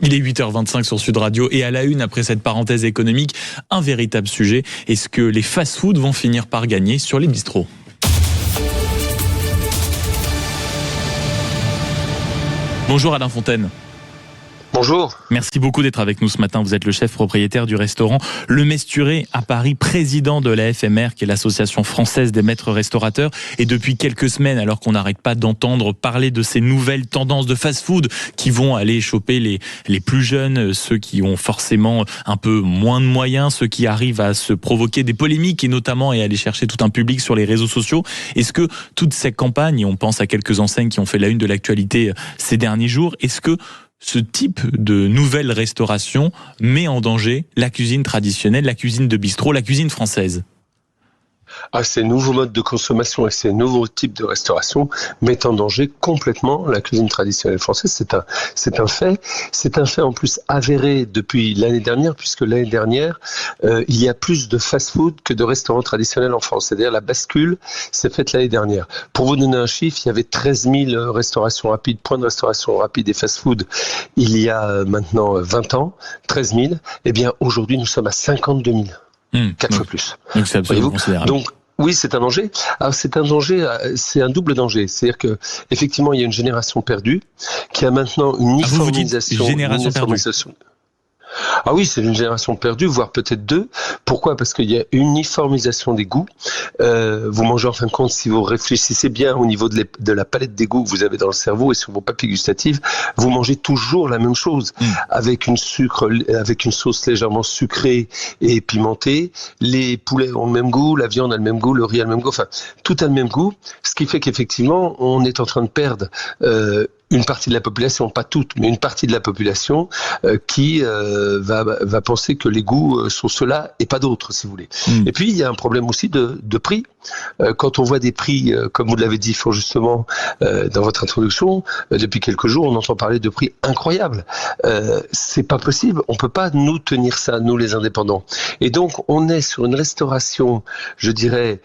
Il est 8h25 sur Sud Radio et à la une, après cette parenthèse économique, un véritable sujet. Est-ce que les fast-foods vont finir par gagner sur les bistrots ? Bonjour Alain Fontaine. Bonjour. Merci beaucoup d'être avec nous ce matin. Vous êtes le chef propriétaire du restaurant Le Mesturé à Paris, président de la FMR, qui est l'association française des maîtres restaurateurs. Et depuis quelques semaines, alors qu'on n'arrête pas d'entendre parler de ces nouvelles tendances de fast-food qui vont aller choper les plus jeunes, ceux qui ont forcément un peu moins de moyens, ceux qui arrivent à se provoquer des polémiques et notamment aller chercher tout un public sur les réseaux sociaux. Est-ce que toutes ces campagnes, et on pense à quelques enseignes qui ont fait la une de l'actualité ces derniers jours, est-ce que ce type de nouvelle restauration met en danger la cuisine traditionnelle, la cuisine de bistrot, la cuisine française ? Ces nouveaux modes de consommation et ces nouveaux types de restauration mettent en danger complètement la cuisine traditionnelle française. C'est un fait. C'est un fait en plus avéré depuis l'année dernière, puisque l'année dernière, il y a plus de fast-food que de restaurants traditionnels en France. C'est-à-dire la bascule s'est faite l'année dernière. Pour vous donner un chiffre, il y avait 13 000 restaurations rapides, points de restauration rapide et fast-food il y a maintenant 20 ans, 13 000. Eh bien, aujourd'hui, nous sommes à 52 000. 4 fois plus. Donc c'est absolument considérable. Donc, oui, c'est un danger. Alors, c'est un double danger. C'est-à-dire que, effectivement, il y a une génération perdue qui a maintenant une uniformisation. Vous dites génération perdue. Ah oui, c'est une génération perdue, voire peut-être deux. Pourquoi ? Parce qu'il y a une uniformisation des goûts. Vous mangez en fin de compte, si vous réfléchissez bien au niveau de la palette des goûts que vous avez dans le cerveau et sur vos papilles gustatives, vous mangez toujours la même chose, avec une sauce légèrement sucrée et pimentée. Les poulets ont le même goût, la viande a le même goût, le riz a le même goût. Enfin, tout a le même goût. Ce qui fait qu'effectivement, on est en train de perdre une partie de la population, pas toute, mais une partie de la population qui va penser que les goûts sont ceux-là et pas d'autres, si vous voulez. Et puis, il y a un problème aussi de prix. Quand on voit des prix, comme vous l'avez dit fort justement dans votre introduction, depuis quelques jours, on entend parler de prix incroyables. C'est pas possible. On peut pas nous tenir ça, nous les indépendants. Et donc, on est sur une restauration, je dirais,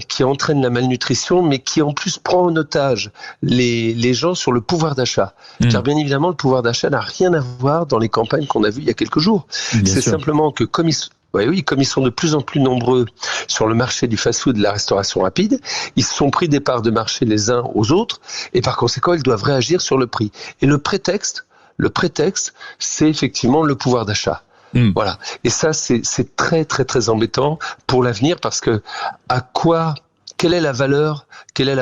qui entraîne la malnutrition, mais qui en plus prend en otage les gens sur le pouvoir d'achat. Car bien évidemment, le pouvoir d'achat n'a rien à voir dans les campagnes qu'on a vues il y a quelques jours. C'est simplement que comme ils sont de plus en plus nombreux sur le marché du fast-food, de la restauration rapide, ils se sont pris des parts de marché les uns aux autres, et par conséquent, ils doivent réagir sur le prix. Et le prétexte, c'est effectivement le pouvoir d'achat. Voilà. Et ça, c'est très, très, très embêtant pour l'avenir parce que quelle est la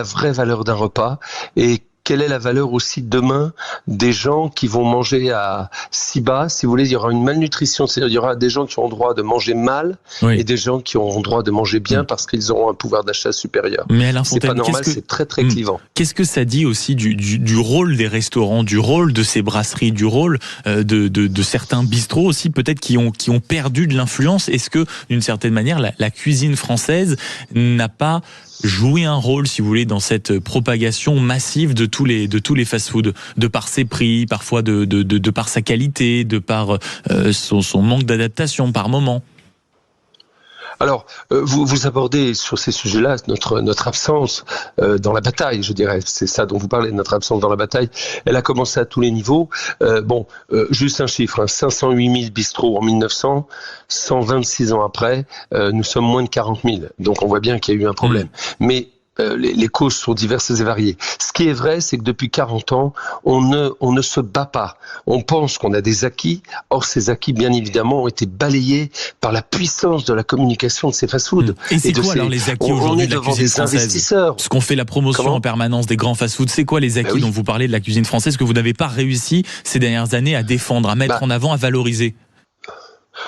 vraie valeur d'un repas et quelle est la valeur aussi demain des gens qui vont manger à si bas, si vous voulez, il y aura une malnutrition, c'est-à-dire il y aura des gens qui ont le droit de manger mal et des gens qui auront le droit de manger bien parce qu'ils auront un pouvoir d'achat supérieur. Mais Alain Fontaine, c'est pas normal, c'est très très clivant. Qu'est-ce que ça dit aussi du rôle des restaurants, du rôle de ces brasseries, du rôle de certains bistrots aussi, peut-être qui ont perdu de l'influence? Est-ce que, d'une certaine manière, la cuisine française n'a pas jouer un rôle, si vous voulez, dans cette propagation massive de tous les fast-foods, de par ses prix, parfois de par sa qualité, de par son manque d'adaptation par moment? Alors, vous abordez sur ces sujets-là notre absence dans la bataille, je dirais. C'est ça dont vous parlez, notre absence dans la bataille. Elle a commencé à tous les niveaux. Juste un chiffre, 508 000 bistrots en 1900, 126 ans après, nous sommes moins de 40 000. Donc on voit bien qu'il y a eu un problème. Mais les causes sont diverses et variées. Ce qui est vrai, c'est que depuis 40 ans, on ne se bat pas. On pense qu'on a des acquis. Or, ces acquis, bien évidemment, ont été balayés par la puissance de la communication de ces fast-foods. Et c'est quoi alors les acquis aujourd'hui de la cuisine française ? Parce qu'on fait la promotion en permanence des grands fast-foods. C'est quoi les acquis dont vous parlez de la cuisine française que vous n'avez pas réussi ces dernières années à défendre, à mettre en avant, à valoriser ?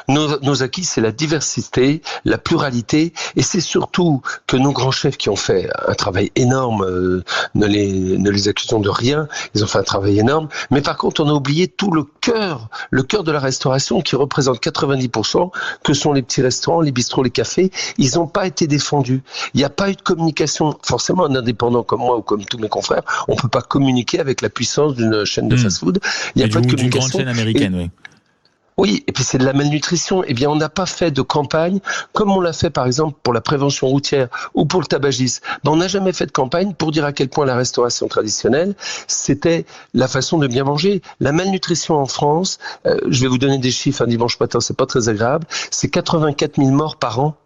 Nos acquis, c'est la diversité, la pluralité, et c'est surtout que nos grands chefs qui ont fait un travail énorme, ne les accusons de rien, ils ont fait un travail énorme, mais par contre on a oublié tout le cœur de la restauration qui représente 90%, que sont les petits restaurants, les bistrots, les cafés. Ils n'ont pas été défendus. Il n'y a pas eu de communication. Forcément, un indépendant comme moi ou comme tous mes confrères, on ne peut pas communiquer avec la puissance d'une chaîne de fast-food. Il n'y a pas de communication. D'une grande chaîne américaine, oui. Oui, et puis c'est de la malnutrition. Eh bien, on n'a pas fait de campagne comme on l'a fait par exemple pour la prévention routière ou pour le tabagisme. Ben, on n'a jamais fait de campagne pour dire à quel point la restauration traditionnelle, c'était la façon de bien manger. La malnutrition en France, je vais vous donner des chiffres un dimanche matin, c'est pas très agréable, c'est 84 000 morts par an.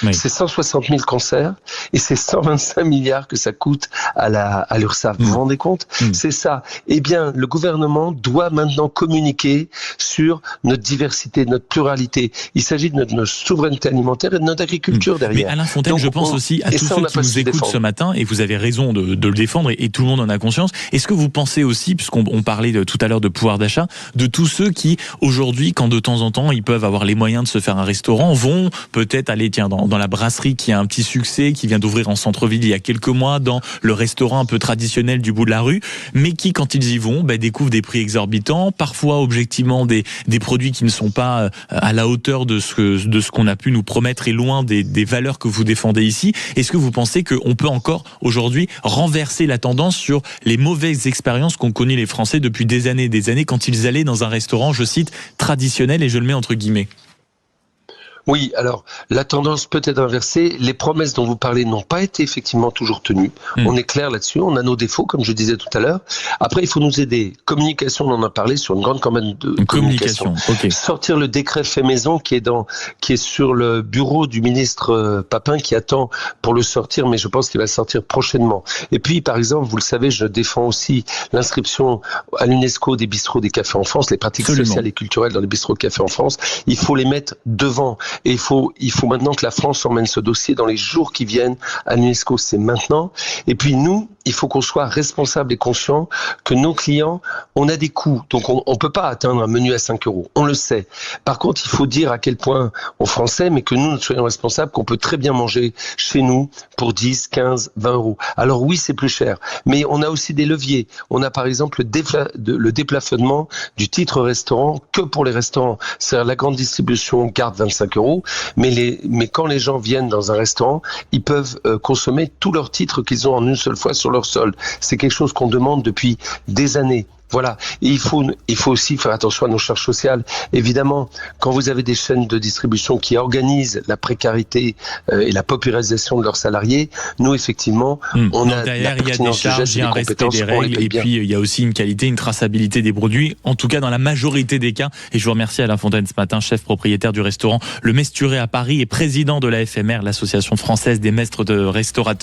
Oui. C'est 160 000 cancers et c'est 125 milliards que ça coûte à l'URSSAF. Vous vous rendez compte ? C'est ça. Eh bien, le gouvernement doit maintenant communiquer sur notre diversité, notre pluralité. Il s'agit de notre souveraineté alimentaire et de notre agriculture derrière. Mais Alain Fontaine, donc, je pense aussi à tous ceux qui nous écoutent ce matin, et vous avez raison de le défendre, et tout le monde en a conscience. Est-ce que vous pensez aussi, puisqu'on parlait tout à l'heure de pouvoir d'achat, de tous ceux qui, aujourd'hui, quand de temps en temps, ils peuvent avoir les moyens de se faire un restaurant, vont peut-être aller, dans la brasserie qui a un petit succès, qui vient d'ouvrir en centre-ville il y a quelques mois, dans le restaurant un peu traditionnel du bout de la rue, mais qui, quand ils y vont, découvrent des prix exorbitants, parfois objectivement des produits qui ne sont pas à la hauteur de ce qu'on a pu nous promettre et loin des valeurs que vous défendez ici. Est-ce que vous pensez qu'on peut encore aujourd'hui renverser la tendance sur les mauvaises expériences qu'ont connues les Français depuis des années quand ils allaient dans un restaurant, je cite, traditionnel, et je le mets entre guillemets? Oui, alors la tendance peut être inversée. Les promesses dont vous parlez n'ont pas été effectivement toujours tenues. On est clair là-dessus. On a nos défauts, comme je disais tout à l'heure. Après, il faut nous aider. Communication, on en a parlé sur une grande campagne de communication. Okay. Sortir le décret fait maison qui est sur le bureau du ministre Papin qui attend pour le sortir, mais je pense qu'il va sortir prochainement. Et puis, par exemple, vous le savez, je défends aussi l'inscription à l'UNESCO des bistrots des cafés en France, les pratiques sociales et culturelles dans les bistrots de café en France. Il faut les mettre devant. Et il faut maintenant que la France emmène ce dossier dans les jours qui viennent à l'UNESCO, c'est maintenant. Et puis nous, il faut qu'on soit responsable et conscient que nos clients, on a des coûts. Donc on peut pas atteindre un menu à 5 €. On le sait. Par contre, il faut dire à quel point aux Français, mais que nous soyons responsables, qu'on peut très bien manger chez nous pour 10, 15, 20 €. Alors oui, c'est plus cher. Mais on a aussi des leviers. On a par exemple le déplafonnement du titre restaurant que pour les restaurants. C'est-à-dire la grande distribution garde 25 €, mais quand les gens viennent dans un restaurant, ils peuvent consommer tous leurs titres qu'ils ont en une seule fois sur leur sol. C'est quelque chose qu'on demande depuis des années. Voilà. Et il faut aussi faire attention à nos charges sociales. Évidemment, quand vous avez des chaînes de distribution qui organisent la précarité et la paupérisation de leurs salariés, nous, effectivement, on a derrière, il y a des charges, il y a un respect des règles, et puis il y a aussi une qualité, une traçabilité des produits, en tout cas dans la majorité des cas. Et je vous remercie Alain Fontaine ce matin, chef propriétaire du restaurant Le Mesturé à Paris et président de la FMR, l'Association française des maîtres de restaurateurs.